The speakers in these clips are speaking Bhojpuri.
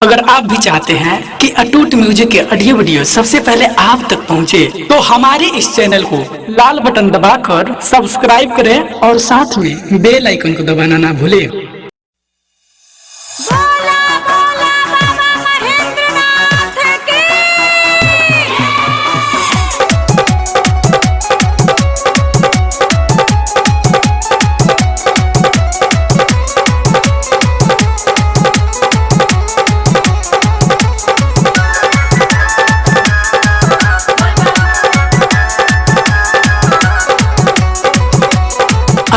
अगर आप भी चाहते हैं कि अटूट म्यूजिक के ऑडियो वीडियो सबसे पहले आप तक पहुंचे, तो हमारे इस चैनल को लाल बटन दबाकर सब्सक्राइब करें और साथ में बेल आइकन को दबाना ना भूलें।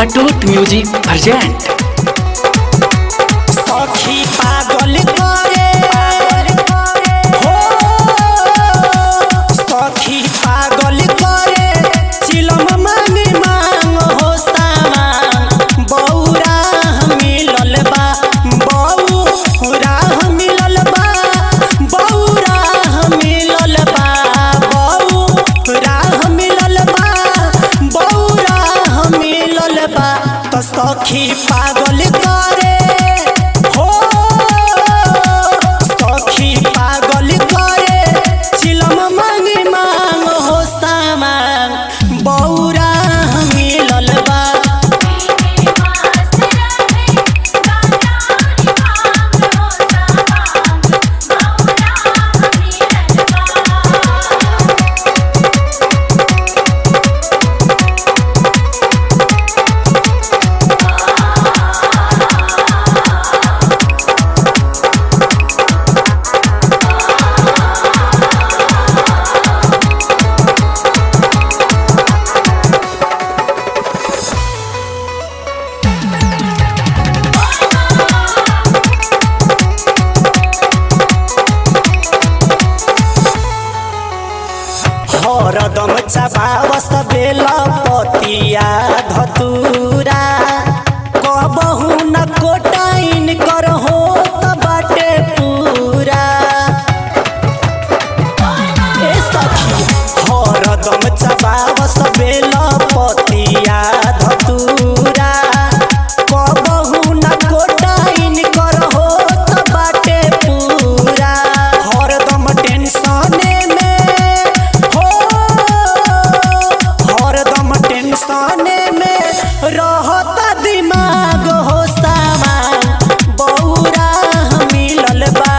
अटूट म्यूजिक प्रेजेंट। सखी पागल करे हो, सखी पागल करे चिलम मांगे मांग हो सामान। बौरा मिलल बा, बौरा मिलल बा, बौरा मिलल बा, बौरा मिलल बा, बौरा मिलल बा। तो सखी पागल करे हो, सखी पागल करे चिलम मांगे मांग हो सामान। बौरा मिलल बा, हरदम चबावस बेला पतिया धतूरा। कबहू न कोटाइन कर हो त बाटे पूरा। ए सखी हरदम चबावस बेला पतिया धतूरा। कबहू न कोटाइन कर हो त बाटे पूरा। हरदम टेंशने टेंशने में रहता दिमाग हो सामान। बौरा मिलल बा,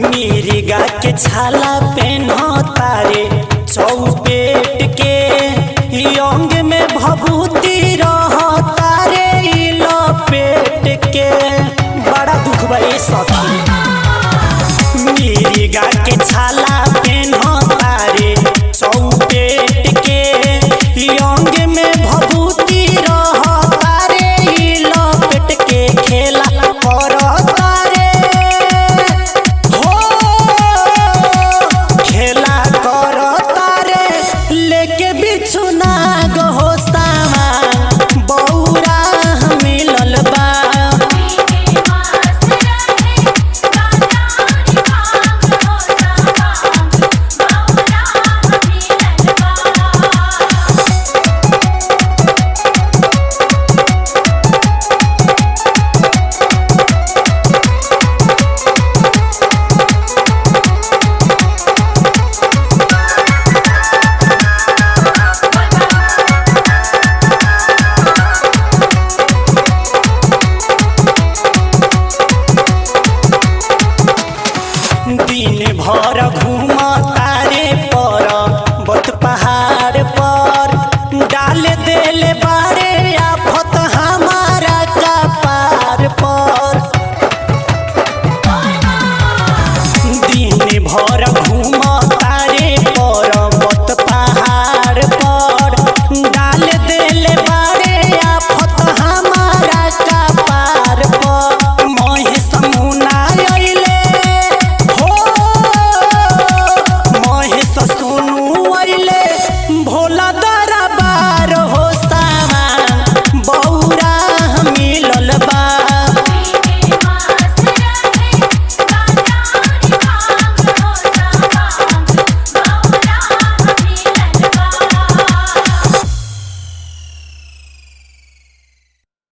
मिर्गा के छाला पेन्ह तारे चौपेट के। अंग में भभूति रह तारे लपेट के। बड़ा दुख बा ए सखी। मिर्गा के छाला पेन्ह तारे चौपेट